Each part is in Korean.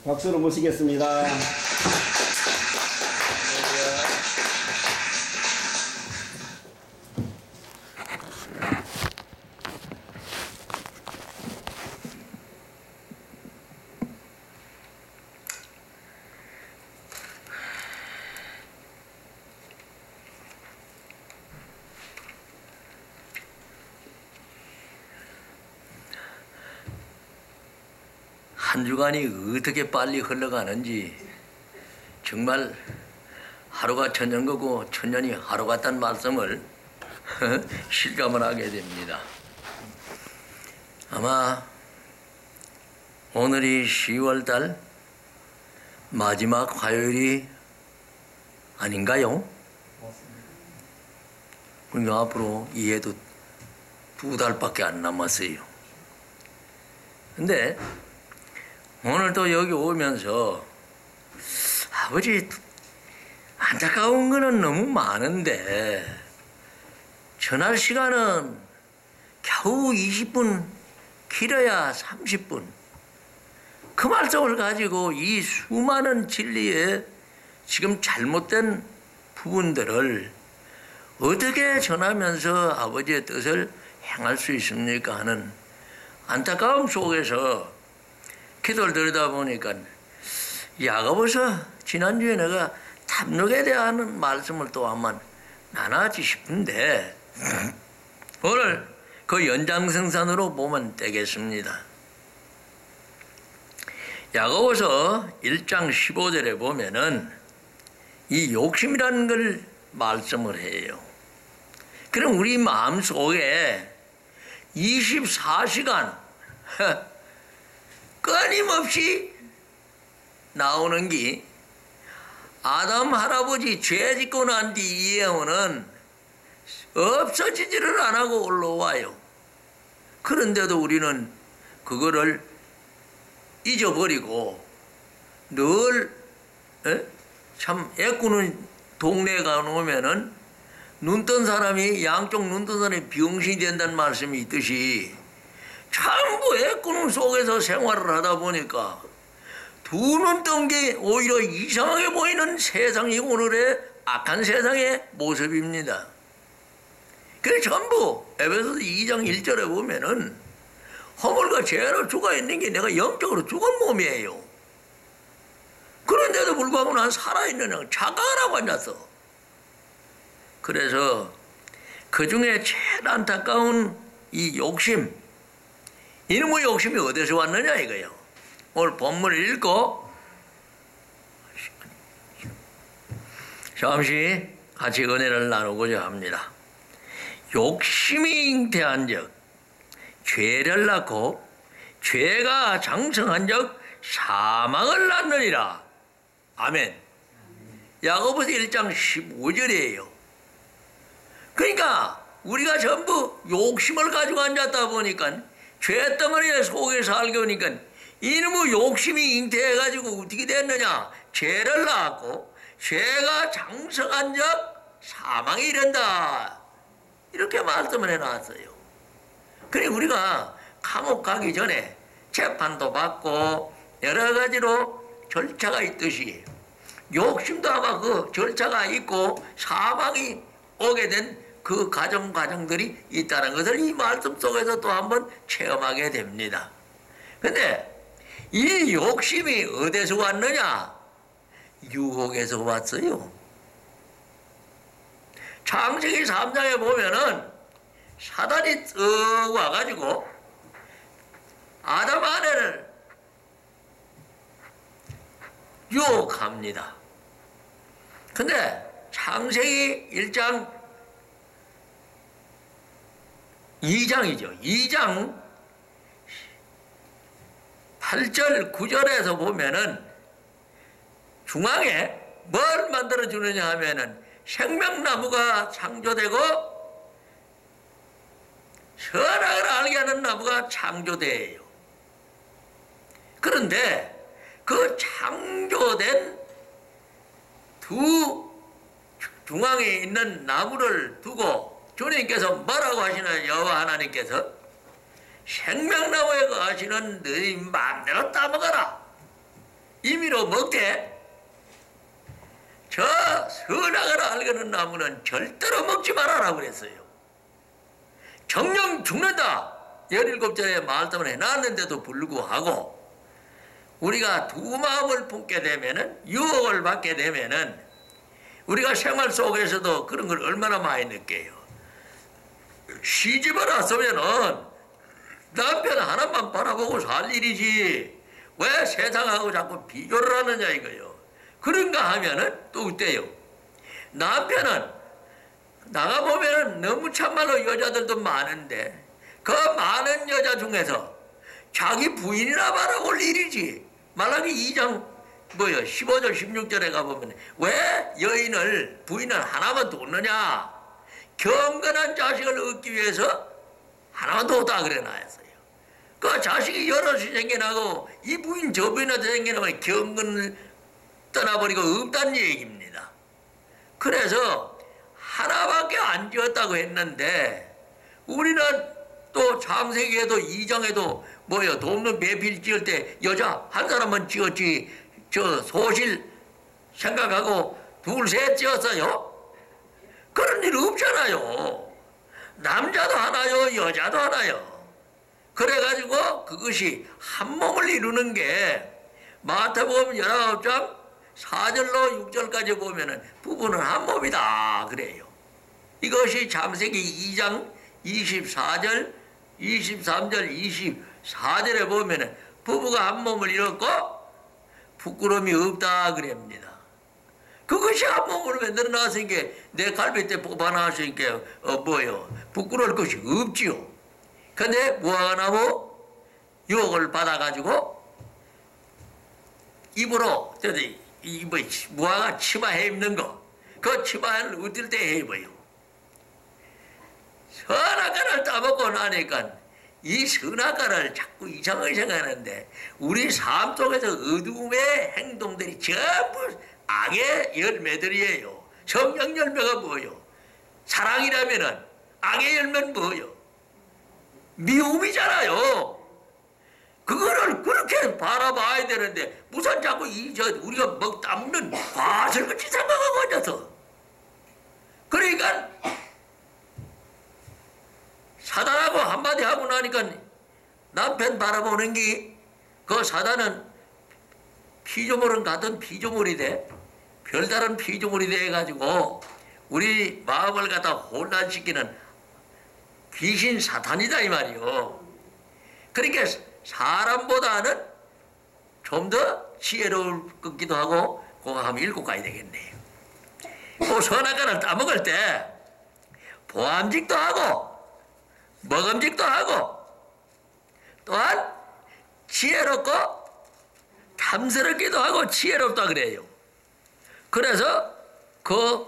박수로 모시겠습니다. 한 주간이 어떻게 빨리 흘러가는지 정말 하루가 천년 거고 천년이 하루 같다는 말씀을 실감을 하게 됩니다. 아마 오늘이 10월달 마지막 화요일이 아닌가요? 그러니까 앞으로 이해도 2달밖에 안 남았어요. 근데 오늘 또 여기 오면서 아버지 안타까운 거는 너무 많은데 전할 시간은 겨우 20분, 길어야 30분. 그 말씀을 가지고 이 수많은 진리에 지금 잘못된 부분들을 어떻게 전하면서 아버지의 뜻을 행할 수 있습니까 하는 안타까움 속에서 기도를 드리다 보니까 야고보서 지난주에 내가 탐욕에 대한 말씀을 또 한번 나눠지 싶은데 오늘 그 연장생산으로 보면 되겠습니다. 야고보서 1장 15절에 보면은 이 욕심이라는 걸 말씀을 해요. 그럼 우리 마음속에 24시간 끊임없이 나오는 게 아담 할아버지 죄 짓고 난 뒤 이 영혼은 없어지지를 안 하고 올라와요. 그런데도 우리는 그거를 잊어버리고 늘 참 애꾸는 동네에 가놓으면은 눈 뜬 사람이 양쪽 눈 뜬 사람이 병신이 된다는 말씀이 있듯이 전부 애꾸는 속에서 생활을 하다 보니까 두 눈 뜬 게 오히려 이상하게 보이는 세상이 오늘의 악한 세상의 모습입니다. 그래서 전부 에베소서 2장 1절에 보면은 허물과 죄로 죽어 있는 게 내가 영적으로 죽은 몸이에요. 그런데도 불구하고 난 살아있는 착각하라고 앉았어. 그래서 그 중에 제일 안타까운 이 욕심, 이놈의 욕심이 어디서 왔느냐 이거예요. 오늘 본문을 읽고 잠시 같이 은혜를 나누고자 합니다. 욕심이 잉태한즉 죄를 낳고 죄가 장성한즉 사망을 낳느니라. 아멘. 야고보서 1장 15절이에요. 그러니까 우리가 전부 욕심을 가지고 앉았다 보니까 죄덩어리 속에 살게 오니까 이놈의 욕심이 잉태해가지고 어떻게 됐느냐. 죄를 낳았고 죄가 장성한 적 사망에 이른다. 이렇게 말씀을 해놨어요. 그래 우리가 감옥 가기 전에 재판도 받고 여러 가지로 절차가 있듯이 욕심도 아마 그 절차가 있고 사망이 오게 된 그 과정들이 있다는 것을 이 말씀 속에서 또 한번 체험하게 됩니다. 근데 이 욕심이 어디서 왔느냐? 유혹에서 왔어요. 창세기 3장에 보면은 사단이 쓱 와가지고 아담 아내를 유혹합니다. 근데 창세기 1장 2장이죠. 2장 8절 9절에서 보면은 중앙에 뭘 만들어주느냐 하면은 생명나무가 창조되고 선악을 알게 하는 나무가 창조돼요. 그런데 그 창조된 두 중앙에 있는 나무를 두고 주님께서 뭐라고 하시나요? 여호와 하나님께서 생명나무에 거하시는 너희 마음대로 따먹어라. 임의로 먹되 저 선악을 알거는 나무는 절대로 먹지 말아라 그랬어요. 정령 죽는다. 17절에 말씀을 해놨는데도 불구하고 우리가 두 마음을 품게 되면은, 유혹을 받게 되면은 우리가 생활 속에서도 그런 걸 얼마나 많이 느껴요. 시집을 왔으면은 남편 하나만 바라보고 살 일이지 왜 세상하고 자꾸 비교를 하느냐 이거요. 그런가 하면은 또 어때요? 남편은 나가보면은 너무 참말로 여자들도 많은데 그 많은 여자 중에서 자기 부인이나 바라볼 일이지. 말라기 2장 15절 16절에 가보면 왜 여인을 부인을 하나만 뒀느냐. 경건한 자식을 얻기 위해서 하나만 뒀다 그래 놨어요. 그 자식이 여럿이 생겨나고 이 부인 저 부인한테 생겨나면 경건을 떠나버리고 없다는 얘기입니다. 그래서 하나밖에 안 지었다고 했는데 우리는 또 창세기에도 2장에도 돕는 배필 지을 때 여자 한 사람만 지었지 저 소실 생각하고 둘 셋 지었어요? 그런 일 없잖아요. 남자도 하나요 여자도 하나요. 그래가지고 그것이 한 몸을 이루는 게 마태복음 19장 4절로 6절까지 보면은 부부는 한 몸이다 그래요. 이것이 창세기 2장 24절 23절 24절에 보면은 부부가 한 몸을 이뤘고 부끄러움이 없다 그럽니다. 그것이 한 몸으로 만들어 놨으니까 내 갈비뼈 뽑아놨으니까 부끄러울 것이 없지요. 근데 무화과나무 유혹을 받아가지고 입으로 무화과 치마 해 입는 거, 그 치마를 어떨 때 해 입어요. 선악과를 따먹고 나니까 이 선악과를 자꾸 이상하게 생각하는데 우리 삶 속에서 어둠의 행동들이 전부 악의 열매들이에요. 성령 열매가 뭐예요? 사랑이라면은 악의 열매는 뭐예요? 미움이잖아요. 그거를 그렇게 바라봐야 되는데 무슨 자꾸 우리가 먹담는 과설같이 생각하고 앉아서. 그러니까 사단하고 한마디 하고 나니까 남편 바라보는 게 그 사단은 피조물은 같은 피조물이 돼. 별다른 피조물이 돼가지고 우리 마음을 갖다 혼란시키는 귀신 사탄이다 이 말이요. 그러니까 사람보다는 좀 더 지혜로울 것기도 하고 그거 한번 읽고 가야 되겠네요. 그 선악과를 따먹을 때 보암직도 하고 먹음직도 하고 또한 지혜롭고 탐스럽기도 하고 지혜롭다 그래요. 그래서 그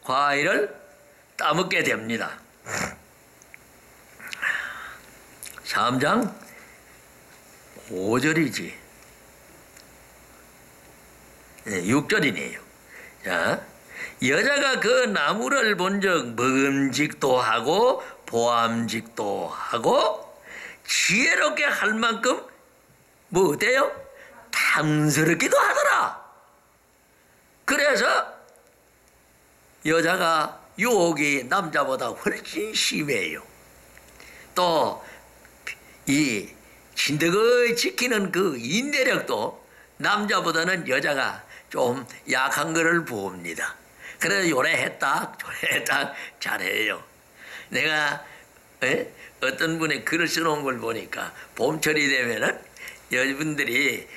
과일을 따먹게 됩니다. 3장 5절이지 6절이네요. 자, 여자가 그 나무를 본즉 먹음직도 하고 보암직도 하고 지혜롭게 할 만큼 뭐 어때요? 탐스럽기도 하더라. 그래서 여자가 유혹이 남자보다 훨씬 심해요. 또 이 진득을 지키는 그 인내력도 남자보다는 여자가 좀 약한 거를 봅니다. 그래서 요래 했다 저래 했다 잘해요. 내가 어떤 분의 글을 써놓은 걸 보니까 봄철이 되면은 여러분들이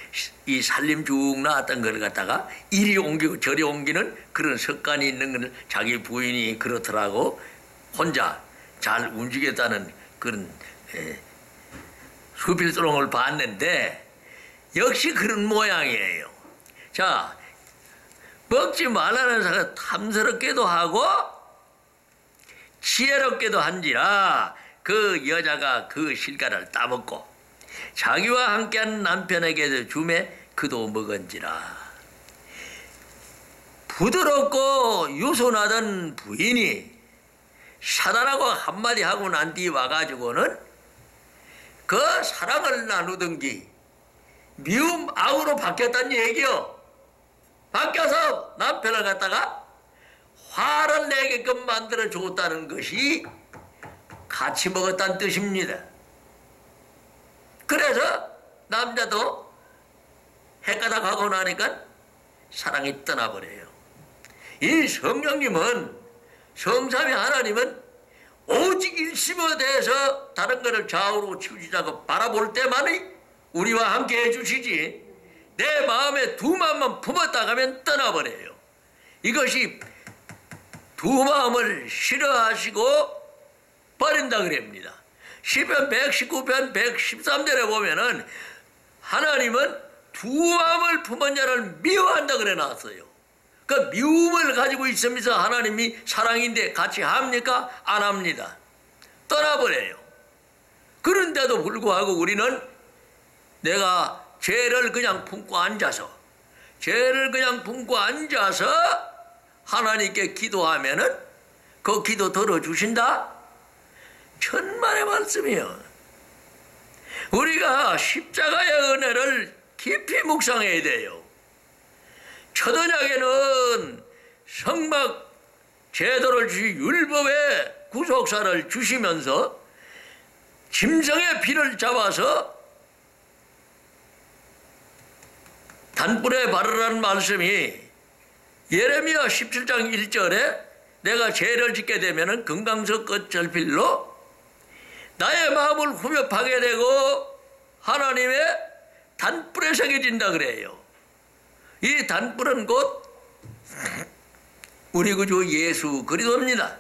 이 살림 쭉 나왔던 걸 갖다가 이리 옮기고 저리 옮기는 그런 습관이 있는 걸 자기 부인이 그렇더라고. 혼자 잘 움직였다는 그런 수필 써놓은 걸 봤는데 역시 그런 모양이에요. 자, 먹지 말라는 사람 탐스럽게도 하고 지혜롭게도 한지라 그 여자가 그 실과를 따먹고 자기와 함께한 남편에게도 주매 그도 먹은지라. 부드럽고 유순하던 부인이 사단하고 한마디 하고 난 뒤 와가지고는 그 사랑을 나누던 게 미움 악으로 바뀌었다는 얘기요. 바뀌어서 남편을 갖다가 화를 내게끔 만들어 줬다는 것이 같이 먹었다는 뜻입니다. 그래서 남자도 해가다 가고 나니까 사랑이 떠나버려요. 이 성령님은, 성삼위 하나님은 오직 일심에 대해서 다른 것을 좌우로 치우치자고 바라볼 때만이 우리와 함께 해주시지, 내 마음에 두 마음만 품었다 가면 떠나버려요. 이것이 두 마음을 싫어하시고 버린다 그럽니다. 시편 119편 113절에 보면은 하나님은 두 마음을 품은 자를 미워한다 그래 놨어요. 그 미움을 가지고 있으면서 하나님이 사랑인데 같이 합니까? 안 합니다. 떠나버려요. 그런데도 불구하고 우리는 내가 죄를 그냥 품고 앉아서 하나님께 기도하면은 그 기도 들어주신다? 천만의 말씀이요. 우리가 십자가의 은혜를 깊이 묵상해야 돼요. 첫 언약에는 성막 제도를 주시 율법의 구속사를 주시면서 짐승의 피를 잡아서 단불에 바르라는 말씀이 예레미야 17장 1절에 내가 죄를 짓게 되면 금강석 끝절필로 나의 마음을 후벼파게 되고 하나님의 단불에 새겨진다 그래요. 이 단불은 곧 우리 구주 예수 그리스도입니다.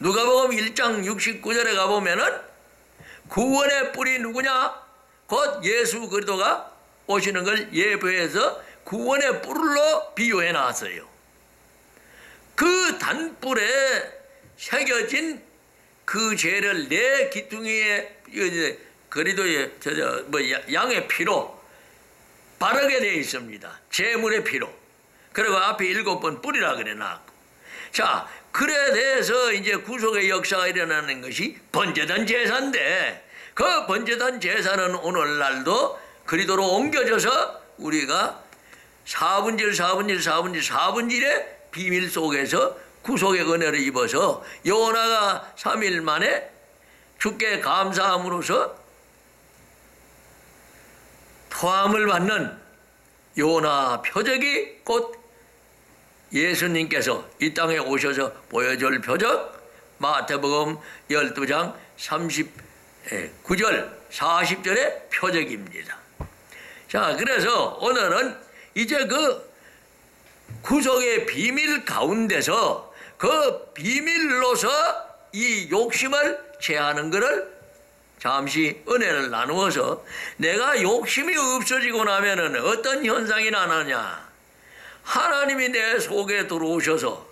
누가복음 1장 69절에 가보면은 구원의 뿔이 누구냐? 곧 예수 그리스도가 오시는 걸 예표해서 구원의 뿔로 비유해 놨어요. 그 단뿔에 새겨진 그 죄를 내 기둥이에 그리도의 양의 피로 바르게 되어 있습니다. 제물의 피로. 그리고 앞에 7번 뿔이라 그래 놨고. 자, 그래 대해서 이제 구속의 역사가 일어나는 것이 번제단 제사인데, 그 번제단 제사는 오늘날도 그리도로 옮겨져서 우리가 4분질의 비밀 속에서 구속의 은혜를 입어서 요나가 3일 만에 주께 감사함으로써 토함을 받는 요나 표적이 곧 예수님께서 이 땅에 오셔서 보여줄 표적, 마태복음 12장 39절 40절의 표적입니다. 자, 그래서 오늘은 이제 그 구속의 비밀 가운데서 그 비밀로서 이 욕심을 제하는 것을 잠시 은혜를 나누어서, 내가 욕심이 없어지고 나면은 어떤 현상이 나느냐? 하나님이 내 속에 들어오셔서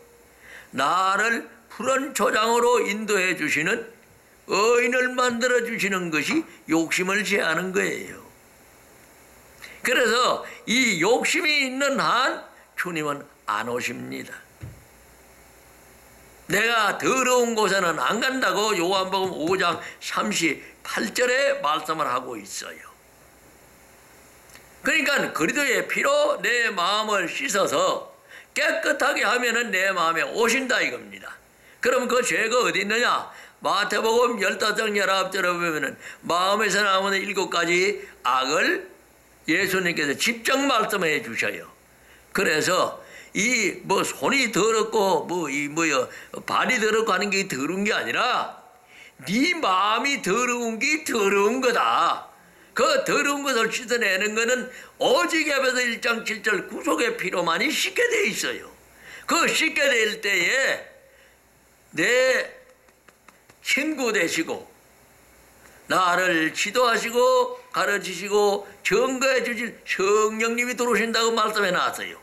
나를 푸른 초장으로 인도해 주시는 의인을 만들어 주시는 것이 욕심을 제하는 거예요. 그래서 이 욕심이 있는 한 주님은 안 오십니다. 내가 더러운 곳에는 안 간다고 요한복음 5장 38절에 말씀을 하고 있어요. 그러니까 그리스도의 피로 내 마음을 씻어서 깨끗하게 하면은 내 마음에 오신다 이겁니다. 그럼 그 죄가 어디 있느냐? 마태복음 15장 19절에 보면은 마음에서 나오는 7가지 악을 예수님께서 직접 말씀해 주셔요. 그래서 이 손이 더럽고 발이 더럽고 하는 게 더러운 게 아니라 네 마음이 더러운 게 더러운 거다. 그 더러운 것을 씻어내는 것은 오직 에베소 1장 7절 구속의 피로만이 씻게 돼 있어요. 그 씻게 될 때에 내 친구 되시고 나를 지도하시고 가르치시고 증거해 주실 성령님이 들어오신다고 말씀해 놨어요.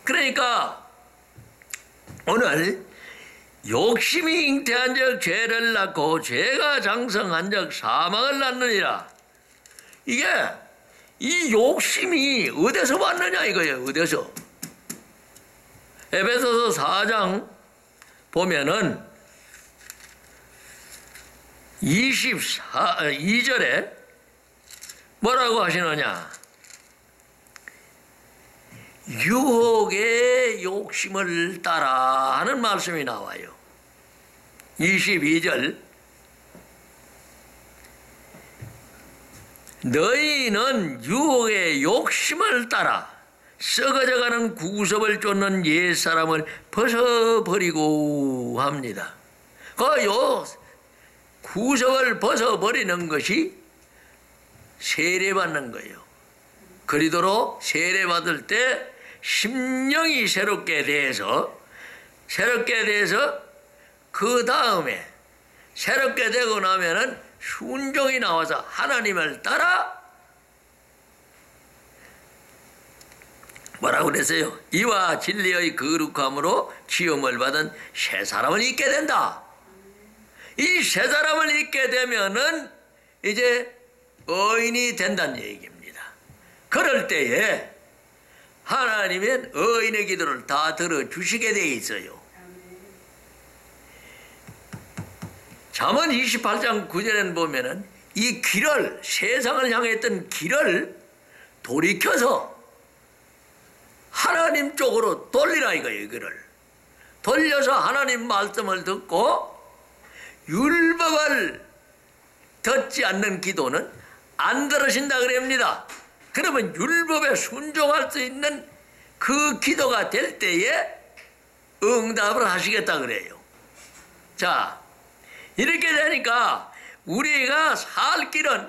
그러니까 오늘 욕심이 잉태한 적 죄를 낳고 죄가 장성한 적 사망을 낳느니라. 이게 이 욕심이 어디서 왔느냐 이거예요. 어디서? 에베소서 4장 보면은 22절에 뭐라고 하시느냐? 유혹의 욕심을 따라 하는 말씀이 나와요. 22절 너희는 유혹의 욕심을 따라 썩어져가는 구섭을 쫓는 옛사람을 벗어버리고 합니다. 요 구섭을 벗어버리는 것이 세례받는 거예요. 그리도록 세례받을 때 심령이 새롭게 돼서 그 다음에 새롭게 되고 나면은 순종이 나와서 하나님을 따라 뭐라고 그랬어요? 이와 진리의 거룩함으로 지음을 받은 새 사람을 잊게 된다. 이 새 사람을 잊게 되면은 이제 의인이 된다는 얘기입니다. 그럴 때에 하나님은 의인의 기도를 다 들어주시게 돼 있어요. 잠언 28장 9절에는 보면은 이 길을, 세상을 향했던 길을 돌이켜서 하나님 쪽으로 돌리라 이거예요. 그를 돌려서 하나님 말씀을 듣고 율법을 듣지 않는 기도는 안 들으신다 그럽니다. 그러면 율법에 순종할 수 있는 그 기도가 될 때에 응답을 하시겠다 그래요. 자, 이렇게 되니까 우리가 살 길은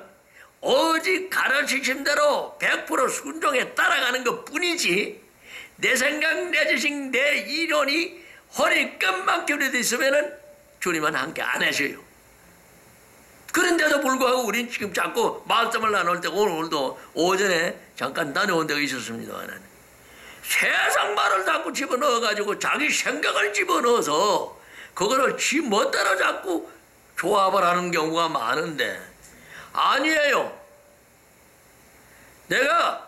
오직 가르치심대로 100% 순종에 따라가는 것 뿐이지, 내 생각, 내 지식, 내 이론이 허리끝만 기울여져 있으면은 주님은 함께 안 하셔요. 그런데도 불구하고 우린 지금 자꾸 말씀을 나눌 때 오늘도 오전에 잠깐 다녀온 데가 있었습니다만 세상 말을 자꾸 집어넣어가지고 자기 생각을 집어넣어서 그거를 지 멋대로 자꾸 조합을 하는 경우가 많은데 아니에요. 내가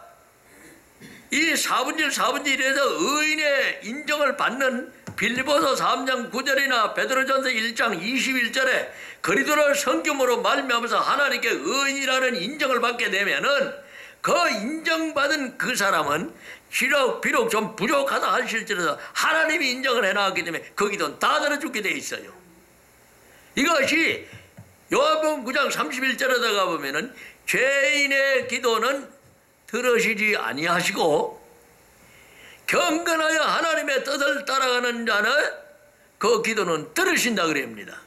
이 4분질 4분질에서 의인의 인정을 받는 빌립보서 3장 9절이나 베드로전서 1장 21절에 그리스도를 성경으로 말미암아서 하나님께 의인이라는 인정을 받게 되면은 그 인정받은 그 사람은 비록 좀 부족하다 하실지라도 하나님이 인정을 해놨기 때문에 그 기도는 다 들어주게 돼 있어요. 이것이 요한복음 9장 31절에 가보면은 죄인의 기도는 들으시지 아니하시고 경건하여 하나님의 뜻을 따라가는 자는 그 기도는 들으신다 그럽니다.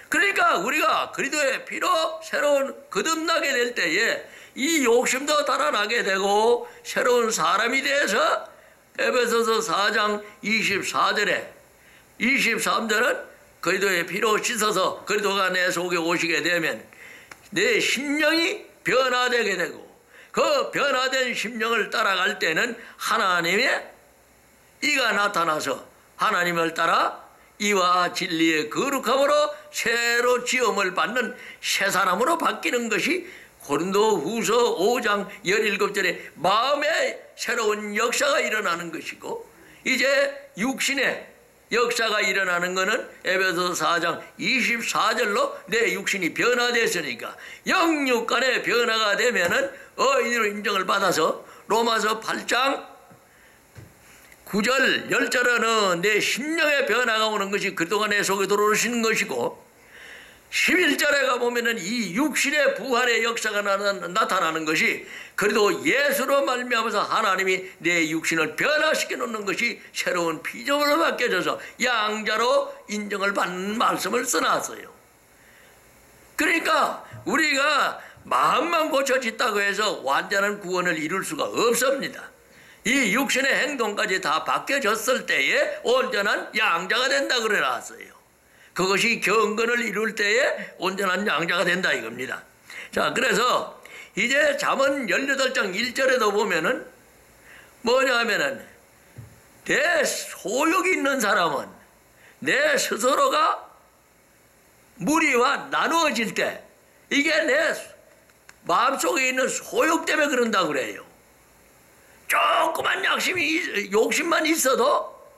그러니까 우리가 그리스도의 피로 새로운 거듭나게 될 때에 이 욕심도 달아나게 되고 새로운 사람이 돼서 에베소서 4장 24절에 23절은 그리스도의 피로 씻어서 그리스도가 내 속에 오시게 되면 내 심령이 변화되게 되고 그 변화된 심령을 따라갈 때는 하나님의 이가 나타나서 하나님을 따라 이와 진리의 거룩함으로 새로 지음을 받는 새 사람으로 바뀌는 것이 고린도후서 5장 17절에 마음의 새로운 역사가 일어나는 것이고 이제 육신의 역사가 일어나는 것은 에베소서 4장 24절로 내 육신이 변화됐으니까 영육 간의 변화가 되면은 의인으로 인정을 받아서 로마서 8장 9절 10절에는 내 심령의 변화가 오는 것이 그동안 내 속에 들어오시는 것이고 11절에 가보면은 이 육신의 부활의 역사가 나타나는 것이 그래도 예수로 말미암아서 하나님이 내 육신을 변화시켜 놓는 것이 새로운 피조물로 바뀌어져서 양자로 인정을 받는 말씀을 써놨어요. 그러니까 우리가 마음만 고쳐졌다고 해서 완전한 구원을 이룰 수가 없습니다. 이 육신의 행동까지 다 바뀌어졌을 때에 온전한 양자가 된다 그래놨어요. 그것이 경건을 이룰 때에 온전한 양자가 된다 이겁니다. 자, 그래서 이제 잠언 18장 1절에도 보면은 뭐냐 하면은 내 소욕이 있는 사람은 내 스스로가 무리와 나누어질 때 이게 내 마음속에 있는 소욕 때문에 그런다고 그래요. 조그만 욕심만 있어도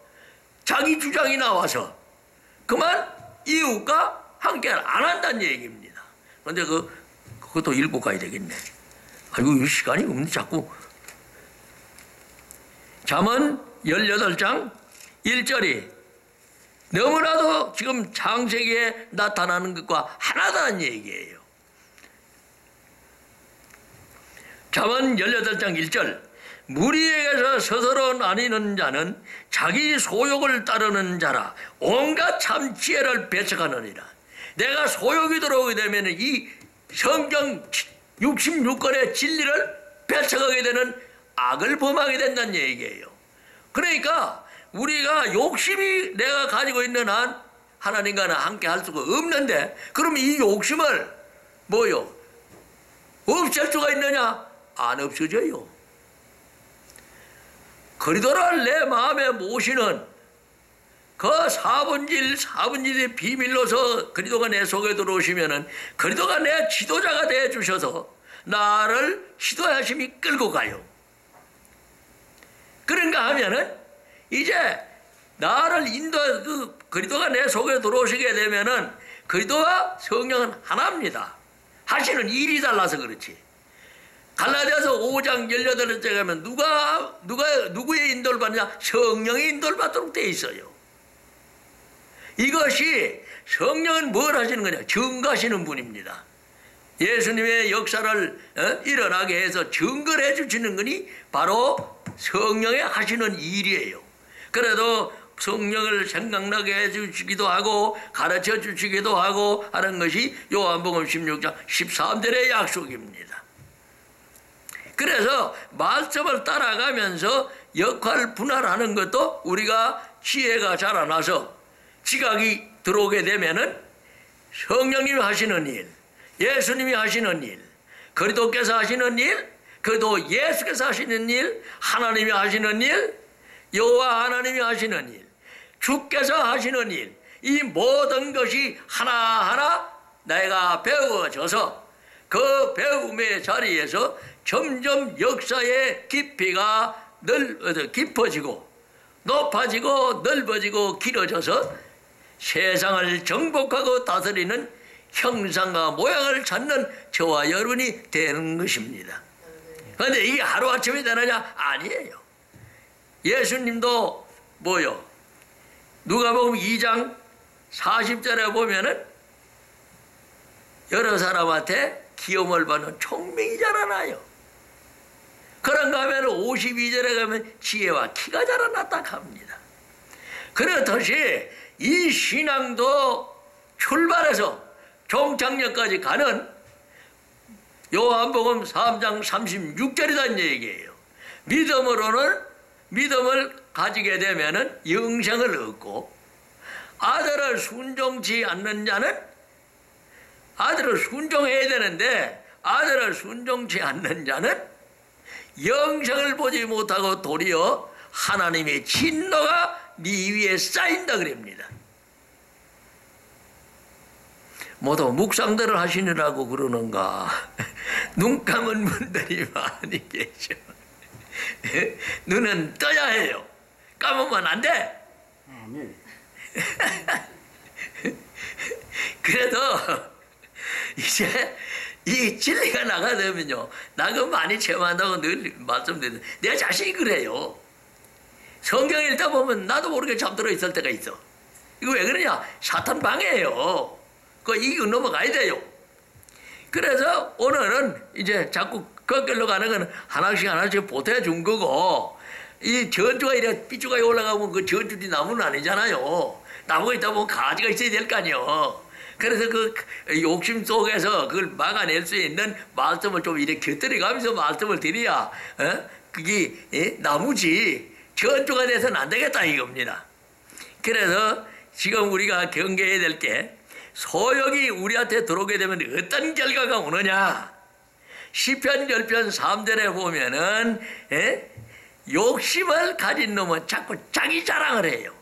자기 주장이 나와서 그만 이웃과 함께 안 한다는 얘기입니다. 그런데 그것도 읽고 가야 되겠네. 아이고, 이 시간이 없는데 자꾸. 잠언 18장 1절이 너무나도 지금 창세기에 나타나는 것과 하나다는 얘기예요. 잠언 18장 1절 무리에게서 스스로 나뉘는 자는 자기 소욕을 따르는 자라 온갖 참 지혜를 배척하느니라. 내가 소욕이 들어오게 되면 이 성경 66권의 진리를 배척하게 되는 악을 범하게 된다는 얘기예요. 그러니까 우리가 욕심이 내가 가지고 있는 한 하나님과는 함께 할 수가 없는데, 그럼 이 욕심을 뭐요? 없앨 수가 있느냐? 안 없어져요. 그리스도를 내 마음에 모시는 그 사분질의 비밀로서 그리스도가 내 속에 들어오시면은 그리스도가 내 지도자가 되어 주셔서 나를 지도하심이 끌고 가요. 그런가 하면은 이제 나를 그리스도가 내 속에 들어오시게 되면은 그리스도와 성령은 하나입니다. 하시는 일이 달라서 그렇지. 갈라디아서 5장 18절에 가면 누구의 인도를 받느냐? 성령의 인도를 받도록 되어 있어요. 이것이 성령은 뭘 하시는 거냐? 증거하시는 분입니다. 예수님의 역사를 일어나게 해서 증거를 해주시는 것이 바로 성령의 하시는 일이에요. 그래도 성령을 생각나게 해주시기도 하고 가르쳐 주시기도 하고 하는 것이 요한복음 16장 13절의 약속입니다. 그래서 말씀을 따라가면서 역할 분할하는 것도 우리가 지혜가 자라나서 지각이 들어오게 되면은 성령님이 하시는 일, 예수님이 하시는 일, 그리스도께서 하시는 일, 그리고 예수께서 하시는 일, 하나님이 하시는 일, 여호와 하나님이 하시는 일, 주께서 하시는 일, 이 모든 것이 하나하나 내가 배워져서 그 배움의 자리에서 점점 역사의 깊이가 깊어지고 높아지고 넓어지고 길어져서 세상을 정복하고 다스리는 형상과 모양을 찾는 저와 여러분이 되는 것입니다. 그런데 이게 하루아침에 되느냐? 아니에요. 예수님도 뭐요? 누가복음 2장 40절에 보면은 여러 사람한테 기업을 받는 총명이 자라나요. 그런가 하면 52절에 가면 지혜와 키가 자라났다 합니다. 그렇듯이 이 신앙도 출발해서 종착역까지 가는 요한복음 3장 36절이라는 얘기예요. 믿음을 가지게 되면은 영생을 얻고, 아들을 순종치 않는 자는 아들을 순종해야 되는데 아들을 순종치 않는 자는 영생을 보지 못하고 도리어 하나님의 진노가 네 위에 쌓인다 그럽니다. 모두 묵상들을 하시느라고 그러는가? 눈 감은 분들이 많이 계셔. 눈은 떠야 해요. 감으면 안 돼. 그래도 이제 이 진리가 나가되면요, 나가 많이 체험한다고 늘 말씀드리는데 내 자신이 그래요. 성경 읽다 보면 나도 모르게 잠들어 있을 때가 있어. 이거 왜 그러냐? 사탄 방해예요. 이거 넘어가야 돼요. 그래서 오늘은 이제 자꾸 그 길로 가는 건 하나씩 보태준 거고, 이 전주가 이래 삐쭈가 올라가면 그 전주지 나무는 아니잖아요. 나무가 있다 보면 가지가 있어야 될 거 아니에요. 그래서 그 욕심 속에서 그걸 막아낼 수 있는 말씀을 좀 이렇게 곁들여 가면서 말씀을 드려야 그게 나무지 전주가 돼서는 안 되겠다 이겁니다. 그래서 지금 우리가 경계해야 될 게, 소욕이 우리한테 들어오게 되면 어떤 결과가 오느냐. 시편 10편 3절에 보면은 욕심을 가진 놈은 자꾸 자기 자랑을 해요.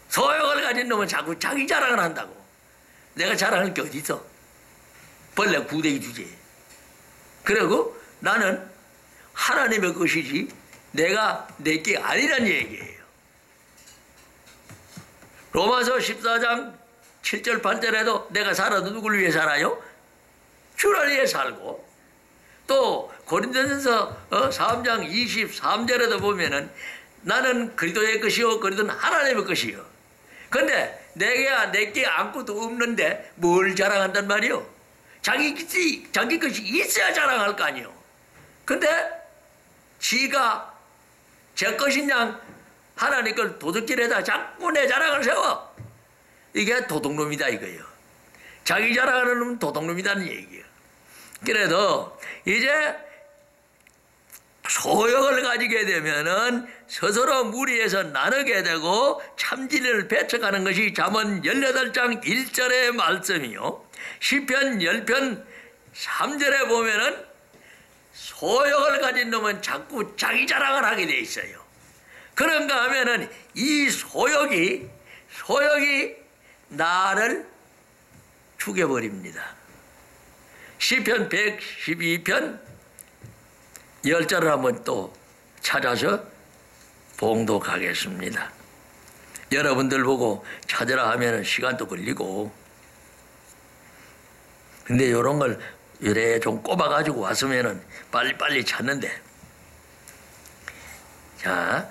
소욕을 가진 놈은 자꾸 자기 자랑을 한다고. 내가 자랑할 게 어디 있어? 벌레 구데기 주제. 그리고 나는 하나님의 것이지 내가 내게 아니란 얘기예요. 로마서 14장 7절 8절에도 내가 살아도 누구를 위해 살아요? 주를 위해 살고, 또 고린도전서 3장 23절에도 보면은 나는 그리스도의 것이요 그리스도는 하나님의 것이요. 근데 내게 아무것도 없는데 뭘 자랑한단 말이요? 자기 것이 있어야 자랑할 거 아니요. 근데 지가 제 것인 양 하나님 걸 도둑질에다 자꾸 내 자랑을 세워. 이게 도둑놈이다 이거예요. 자기 자랑하는 놈은 도둑놈이다는 얘기예요. 그래도 이제 소욕을 가지게 되면은 스스로 무리해서 나누게 되고 참진리를 배척하는 것이 잠언 18장 1절의 말씀이요. 시편 10편 3절에 보면은 소욕을 가진 놈은 자꾸 자기 자랑을 하게 돼 있어요. 그런가 하면은 이 소욕이 나를 죽여버립니다. 시편 112편 10절을 한번 또 찾아서 봉독하겠습니다. 여러분들 보고 찾으라 하면 시간도 걸리고, 근데 이런 걸 이래 좀 꼽아가지고 왔으면 빨리빨리 찾는데. 자,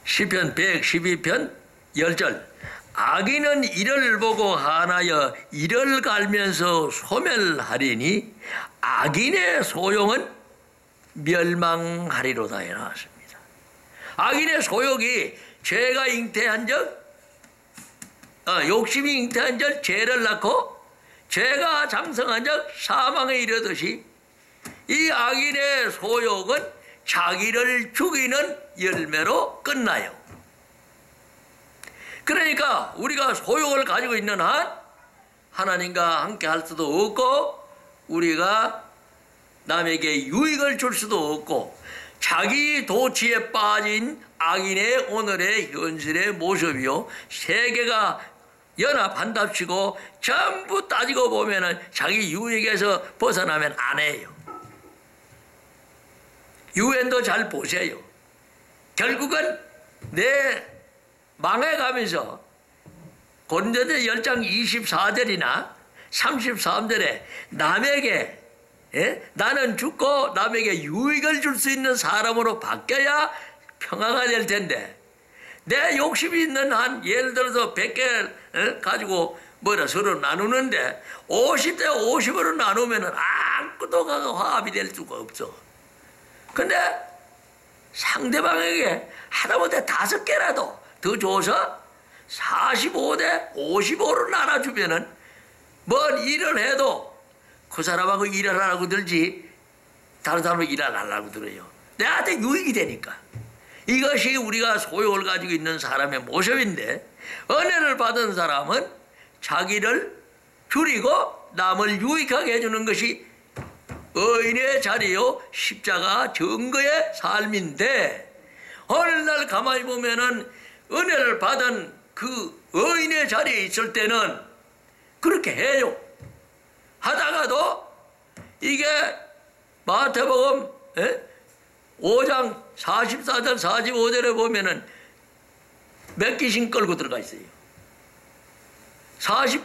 시편 112편 10절. 악인은 이를 보고 한하여 이를 갈면서 소멸하리니 악인의 소용은 멸망하리로다 해 나왔습니다. 악인의 소욕이 죄가 잉태한 적, 욕심이 잉태한 적 죄를 낳고 죄가 장성한 적 사망에 이르듯이 이 악인의 소욕은 자기를 죽이는 열매로 끝나요. 그러니까 우리가 소욕을 가지고 있는 한 하나님과 함께 할 수도 없고 우리가 남에게 유익을 줄 수도 없고 자기 도취에 빠진 악인의 오늘의 현실의 모습이요. 세계가 연합한답시고 전부 따지고 보면은 자기 유익에서 벗어나면 안 해요. 유엔도 잘 보세요. 결국은 내 망해가면서 고린도전서 10장 24절이나 33절에 남에게 나는 죽고 남에게 유익을 줄 수 있는 사람으로 바뀌어야 평화가 될 텐데 내 욕심이 있는 한 예를 들어서 100개 가지고 서로 나누는데 50대 50으로 나누면 아무것도 화합이 될 수가 없어. 근데 상대방에게 하다못해 5개라도 더 줘서 45대 55로 나눠주면은 뭔 일을 해도 그 사람하고 일을 하라고 들지 다른 사람하고 일을 안 하려고 들어요. 내한테 유익이 되니까. 이것이 우리가 소욕을 가지고 있는 사람의 모습인데 은혜를 받은 사람은 자기를 줄이고 남을 유익하게 해주는 것이 의인의 자리요 십자가 증거의 삶인데 오늘날 가만히 보면은 은혜를 받은 그 의인의 자리에 있을 때는 그렇게 해요. 하다가도 이게 마태복음 5장 44절 45절에 보면은 몇 귀신 끌고 들어가 있어요. 44절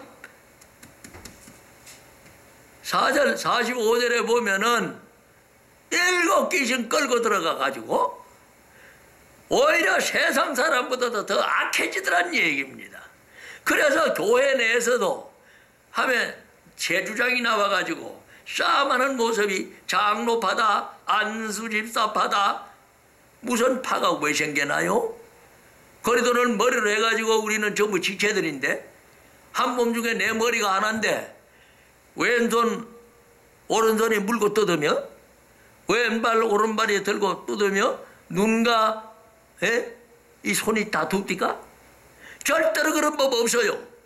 45절에 보면은 7귀신 끌고 들어가 가지고 오히려 세상 사람보다도 더 악해지더란 얘기입니다. 그래서 교회 내에서도 하면 제주장이 나와가지고 싸움하는 모습이 장로파다 안수집사파다 무슨 파가 왜 생겨나요? 거리도는 머리로 해가지고 우리는 전부 지체들인데 한 몸 중에 내 머리가 하나인데 왼손 오른손이 물고 뜯으며 왼발 오른발이 들고 뜯으며 눈과 이 손이 다 둡니까? 절대로 그런 법 없어요.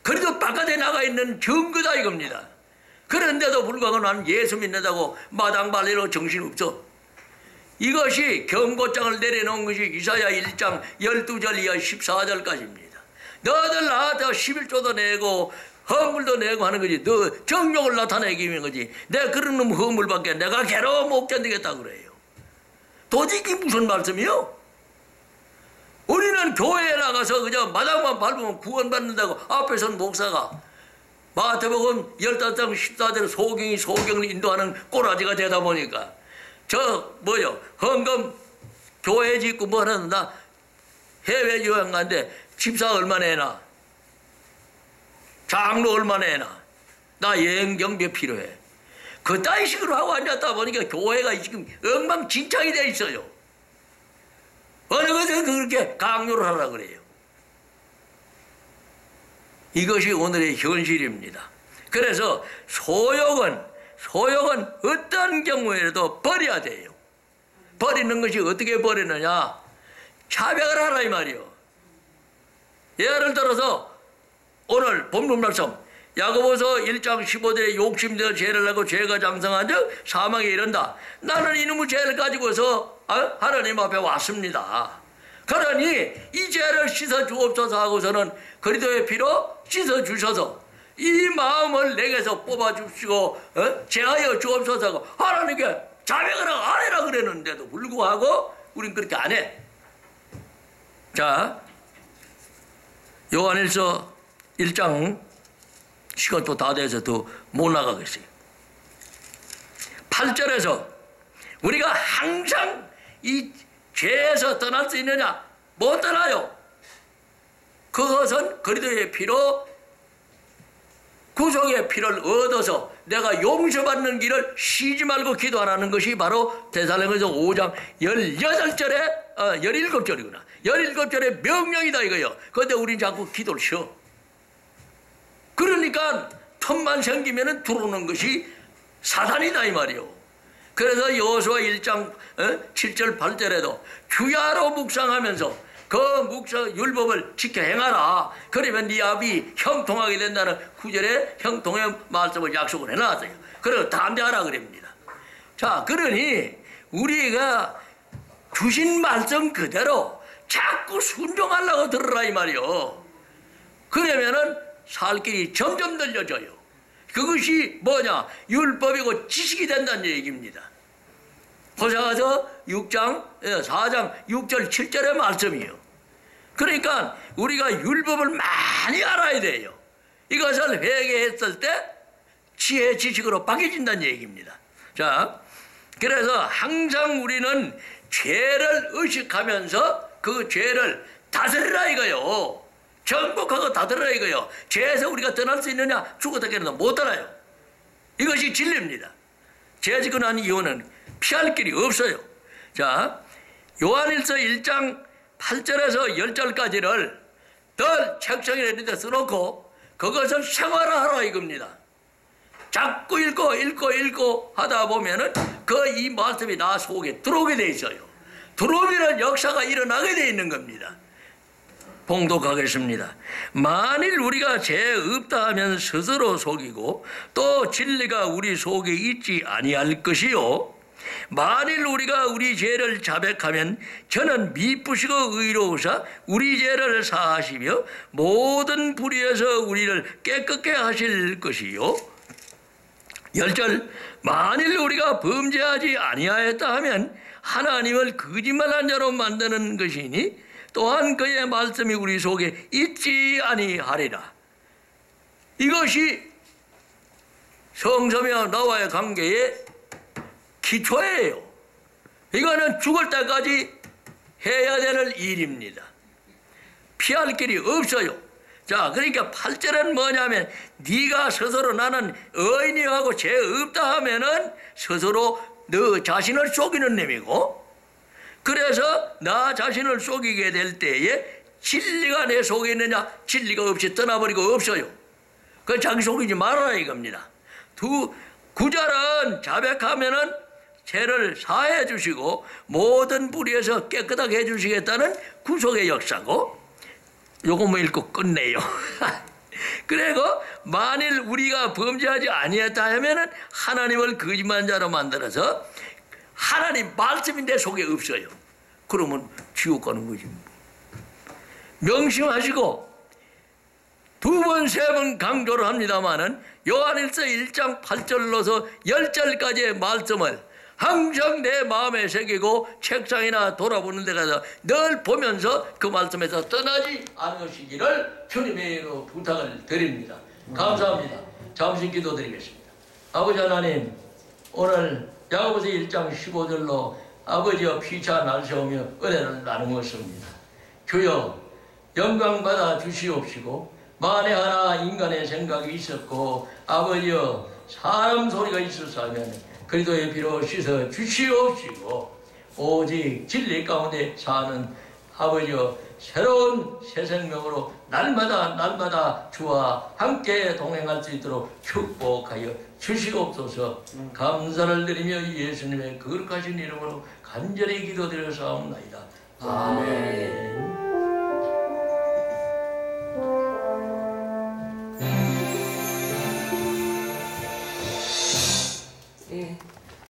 그래도 바깥에 나가 있는 증거다 이겁니다. 그런데도 불구하고 나는 예수 믿는다고 마당발리로 정신없어. 이것이 경고장을 내려놓은 것이 이사야 1장 12절 이하 14절까지입니다. 너들 나한테 11조도 내고 허물도 내고 하는 거지. 너 정욕을 나타내기 위한 거지. 내가 그런 놈 허물밖에 내가 괴로워 못 견디겠다 그래요. 도저히 무슨 말씀이요? 우리는 교회에 나가서 그냥 마당만 밟으면 구원받는다고 앞에 선 목사가 마태복음 15장 14절에 소경을 인도하는 꼬라지가 되다 보니까 헌금 교회 짓고 뭐 하는 나 해외 여행 간데 집사 얼마나 해나? 장로 얼마나 해나? 나 여행 경비 필요해. 그따위 식으로 하고 앉았다 보니까 교회가 지금 엉망진창이 돼 있어요. 어느 것에 그렇게 강요를 하라 그래요. 이것이 오늘의 현실입니다. 그래서 소욕은 어떤 경우에도 버려야 돼요. 버리는 것이 어떻게 버리느냐? 자백을 하라 이 말이요. 예를 들어서 오늘 본문 말씀 야고보서 1장 15절에 욕심되어 죄를 하고 죄가 장성한 즉 사망에 이른다. 나는 이놈의 죄를 가지고서 하나님 앞에 왔습니다. 그러니 이 죄를 씻어 주옵소서 하고서는 그리스도의 피로 씻어 주셔서 이 마음을 내게서 뽑아 주시고 제하여 주옵소서 하고 하나님께 자백을 안 해라 그랬는데도 불구하고 우린 그렇게 안 해. 자, 요한일서 1장 시간 또 다 돼서 또 못 나가겠어요. 8절에서 우리가 항상 이 죄에서 떠날 수 있느냐? 못 떠나요. 그것은 그리스도의 피로 구속의 피를 얻어서 내가 용서받는 길을 쉬지 말고 기도하라는 것이 바로 데살로니가서 5장 18절에 17절이구나. 17절의 명령이다 이거요. 그런데 우린 자꾸 기도를 쉬어. 그러니까 틈만 생기면 들어오는 것이 사단이다 이 말이요. 그래서 여호수아 1장 7절 8절에도 주야로 묵상하면서 그 율법을 지켜 행하라. 그러면 네 앞이 형통하게 된다는 9절에 형통의 말씀을 약속을 해놨어요. 그리고 담대하라 그럽니다. 자, 그러니 우리가 주신 말씀 그대로 자꾸 순종하려고 들으라 이 말이요. 그러면은 살 길이 점점 늘려져요. 그것이 뭐냐? 율법이고 지식이 된다는 얘기입니다. 호세아서 4장 6절 7절의 말씀이에요. 그러니까 우리가 율법을 많이 알아야 돼요. 이것을 회개했을 때 지혜 지식으로 바뀌어진다는 얘기입니다. 자, 그래서 항상 우리는 죄를 의식하면서 그 죄를 다스리라 이거요. 정복하고 다스리라 이거요. 죄에서 우리가 떠날 수 있느냐? 죽었다 깨어나도 못 떠나요. 이것이 진리입니다. 죄 짓고 난 이유는 피할 길이 없어요. 자, 요한일서 1장 8절에서 10절까지를 늘 책상에 이런 데 써놓고 그것을 생활화하라 이겁니다. 자꾸 읽고 하다 보면은 이 말씀이 나 속에 들어오게 돼 있어요. 들어오면 역사가 일어나게 돼 있는 겁니다. 봉독하겠습니다. 만일 우리가 죄 없다 하면 스스로 속이고 또 진리가 우리 속에 있지 아니할 것이요. 만일 우리가 우리 죄를 자백하면 저는 미쁘시고 의로우사 우리 죄를 사하시며 모든 불의에서 우리를 깨끗게 하실 것이요. 10절 만일 우리가 범죄하지 아니하였다 하면 하나님을 거짓말한 자로 만드는 것이니 또한 그의 말씀이 우리 속에 있지 아니하리라. 이것이 성서와 나와의 관계의 기초예요. 이거는 죽을 때까지 해야 되는 일입니다. 피할 길이 없어요. 자, 그러니까 8절은 뭐냐면 네가 스스로 나는 의인이하고 죄 없다 하면은 스스로 너 자신을 속이는 셈이고, 그래서 나 자신을 속이게 될 때에 진리가 내 속에 있느냐? 진리가 없이 떠나버리고 없어요. 그 자기 속이지 말아라 이겁니다. 9절은 자백하면은 죄를 사해 주시고 모든 불의에서 깨끗하게 해주시겠다는 구속의 역사고, 요것만 읽고 끝내요. 그리고 만일 우리가 범죄하지 아니했다 하면은 하나님을 거짓말한 자로 만들어서 하나님 말씀이 내 속에 없어요. 그러면 지옥 가는 거지. 명심하시고 2번, 3번 강조를 합니다마는 요한일서 1장 8절로서 10절까지의 말씀을 항상 내 마음에 새기고 책상이나 돌아보는 데 가서 늘 보면서 그 말씀에서 떠나지 않으시기를 주님의 이름으로 부탁을 드립니다. 감사합니다. 잠시 기도드리겠습니다. 아버지 하나님, 오늘 야고보서 1장 15절로 아버지여 피차 날세우며 은혜를 나누었습니다. 주여 영광 받아 주시옵시고, 만에 하나 인간의 생각이 있었고 아버지여 사람 소리가 있었어 하면 그리스도의 피로 씻어 주시옵시고, 오직 진리 가운데 사는 아버지여 새로운 새 생명으로 날마다 주와 함께 동행할 수 있도록 축복하여 주시옵소서. 감사를 드리며 예수님의 거룩하신 이름으로 간절히 기도드려 사옵나이다. 아멘.